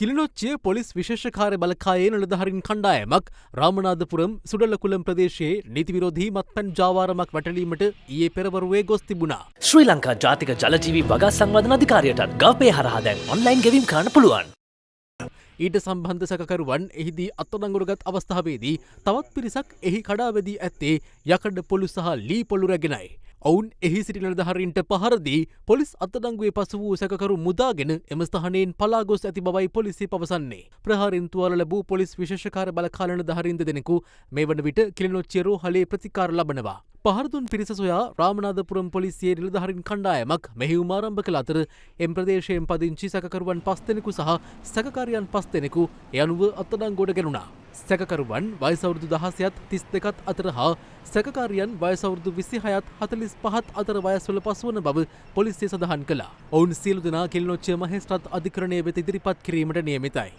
Kilinochchi police විශේෂ කාර්ය බලකායේ නිලධාරීන් කණ්ඩායමක් රාමනාථපුරම් සුඩලකුලම් ප්‍රදේශයේ නීති විරෝධී මත්පැන් ජාවාරමක් වැටලීමට ඊයේ පෙරවරුවේ ගොස් තිබුණා. ශ්‍රී ලංකා ජාතික ජලජීවි වගා සංවර්ධන අධිකාරියටත් ගවපේ හරහා දැන් ඔන්ලයින් ගෙවීම් කරන්න පුළුවන්. ඊට සම්බන්ධ සැකකරුවන් එහිදී අත්අඩංගුවටගත් අවස්ථාවේදී තවත් පිරිසක් එහි කඩාවැදී ඇත්තේ යකඩ පොළු සහ ලී පොළු රැගෙනයි. ඔවුන් එහි සිටි නිලධාරීන්ට පහර දී පොලිස් අත්අඩංගුවේ පසු වූ සැකකරු මුදාගෙන එම ස්ථානයෙන් පලා ගොස් ඇති බවයි පොලිසිය පවසන්නේ. ප්‍රහාරයෙන් තුවාල ලැබූ පොලිස් විශේෂ කාර්ය බලකාල නිලධාරීන් දෙදෙනෙකු මේ වන විට කිලිනොච්චිය රෝහලේ ප්‍රතිකාර ලබනවා. පහරදුන් පිරිස සොයා රාමනාථපුරම් පොලිසියේ නිලධාරීන් කණ්ඩායමක් මෙහෙයුම් ආරම්භ කළ අතර එම් ප්‍රදේශයෙන් පදිංචි සැකකරුවන් 5 දෙනෙකු සහ සැකකාරියන් 5 දෙනෙකු ඒ අනුව අත්අඩංගුවට ගැනුණා. සැකකරුවන් වයස අවුරුදු 16ත් 32ත් අතර හා සැකකාරියන් වයස අවුරුදු 26ත් 45ත් අතර වයස්වල පසුවන බව පොලිසිය සඳහන් කළා. ඔවුන් සියලු දෙනා කිලිනොච්චිය මහේස්ත්‍රාත් අධිකරණය වෙත ඉදිරිපත් කිරීමට නියමිතයි.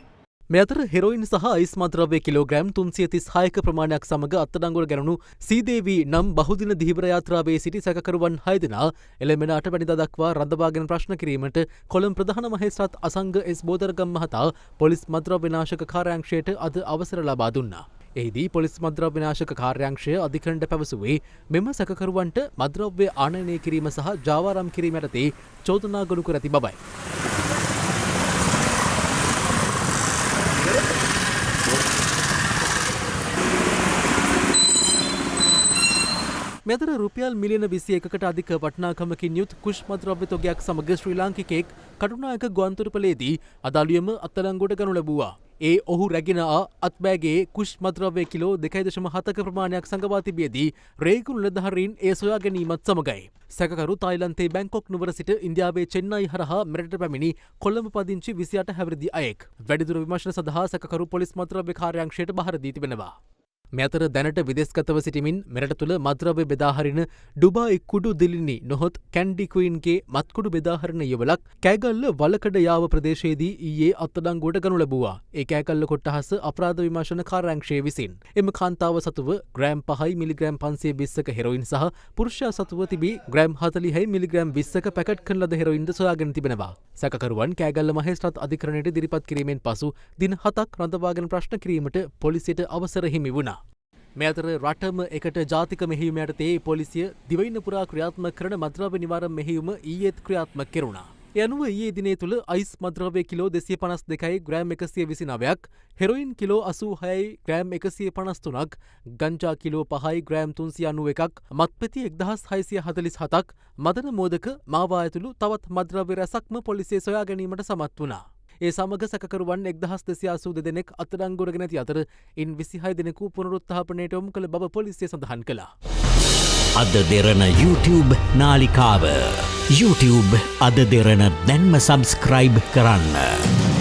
මේ අතර හෙරොයින් සහ අයිස් මත්ද්‍රව්‍ය කිලෝග්‍රෑම් 336ක ප්‍රමාණයක් සමග අත්අඩංගුවට ගැනුණු සීදේවී නම් බහුදින ධීවර යාත්‍රාවේ සිටි සැකකරුවන් 6 දෙනා එළඹෙන 8 වෙනිදා දක්වා රඳවාගෙන ප්‍රශ්න කිරීමට කොළඹ ප්‍රධාන මහේස්ත්‍රාත් අසංග එස් බෝදරගම් මහතා පොලිස් මත්ද්‍රව්‍ය විනාශක කාර්යාංශයට අද අවසර ලබා දුන්නා. එහිදී පොලිස් මත්ද්‍රව්‍ය විනාශක කාර්යාංශය අධිකරණයට පැවසුවේ මෙම සැකකරුවන්ට මත්ද්‍රව්‍ය ආනයනය කිරීම සහ ජාවාරම් කිරීම යටතේ චෝදනා ගොනු කර ඇති බවයි. මෙතර රුපියල් මිලියන 21කට අධික වටිනාකමකින් යුත් කුෂ් මත්ද්‍රව්‍ය තොගයක් සමග ශ්‍රී ලාංකිකයෙක් කටුනායක ගුවන්තොටුපළේදී අදාළුවම අත්අඩංගුවට ගනු ලැබුවා. ඒ ඔහු රැගෙන අත්බෑගේ කුෂ් මත්ද්‍රව්‍ය කිලෝ 2.7ක ප්‍රමාණයක් සඟවා තිබියදී රේගු නිලධාරීන් ඒ සොයා ගැනීමත් සමගයි. සැකකරු තායිලන්තයේ බැංකොක් නුවර සිට ඉන්දියාවේ චෙන්නයි හරහා මෙරටට පැමිණි කොළඹ පදිංචි 28 හැවිරිදි අයෙක්. වැඩිදුර විමර්ශන සඳහා සැකකරු පොලිස් මත්ද්‍රව්‍ය කාර්යාංශයට බහර දී තිබෙනවා. මේ අතර දැනට විදේශගතව සිටිමින් මෙරට තුළ මත්ද්‍රව්‍ය බෙදාහරින ඩුබායි කුඩු දිලිනි නොහොත් කැන්ඩි ක්වීන්ගේ මත්කුඩු බෙදාහරින යවලක් කෑගල්ල වලකඩ යාව ප්‍රදේශයේදී ඊයේ අත්අඩංගුවට ගනු ලැබුවා. ඒ කෑගල්ල කොට්ටහස අපරාධ විමර්ශන කාර්යාංශය විසින් එම කාන්තාව සතුව ග්‍රෑම් 5යි මිලිග්‍රෑම් 520ක හෙරොයින් සහ පුරුෂයා සතුව තිබී ග්‍රෑම් 40යි මිලිග්‍රෑම් 20ක පැකට් කරන ලද හෙරොයින්ද සොයාගෙන තිබෙනවා. සැකකරුවන් කෑගල්ල මහේස්ත්‍රාත් අධිකරණයට ඉදිරිපත් කිරීමෙන් පසු දින 7ක් රඳවාගෙන ප්‍රශ්න කිරීමට පොලිසියට අවසර හිමි වුණා. මේ අතර රටම එකට ජාතික මෙහෙයුම යටතේ පොලිසිය දිවයින පුරා ක්‍රියාත්මක කරන මත්ද්‍රව්‍ය නිවාරණ මෙහෙයුම ඊයේත් ක්‍රියාත්මක කෙරුණා. ඒ අනුව ඊයේ දිනේ තුල අයිස් මත්ද්‍රව්‍ය කිලෝ 252යි ග්‍රෑම් 129ක්, හෙරොයින් කිලෝ 86යි ග්‍රෑම් 153ක්, ගංජා කිලෝ 5යි ග්‍රෑම් 391ක්, මත්පෙති 1647ක්, මදන මෝදක මාවා ඇතුළු තවත් මත්ද්‍රව්‍ය රැසක්ම පොලිසිය සොයා ගැනීමට සමත් වුණා. ඒ සමග සැකකරුවන් 1282 දෙනෙක් අත්අඩංගුවට ගෙන ඇති අතර ඉන් 26 දෙනෙකු පුනරුත්ථාපනයට යොමු කළ බව පොලිසිය සඳහන් කළා. අද දෙරණ YouTube නාලිකාව YouTube අද දෙරණ දැන්ම සබස්ක්‍රයිබ් කරන්න.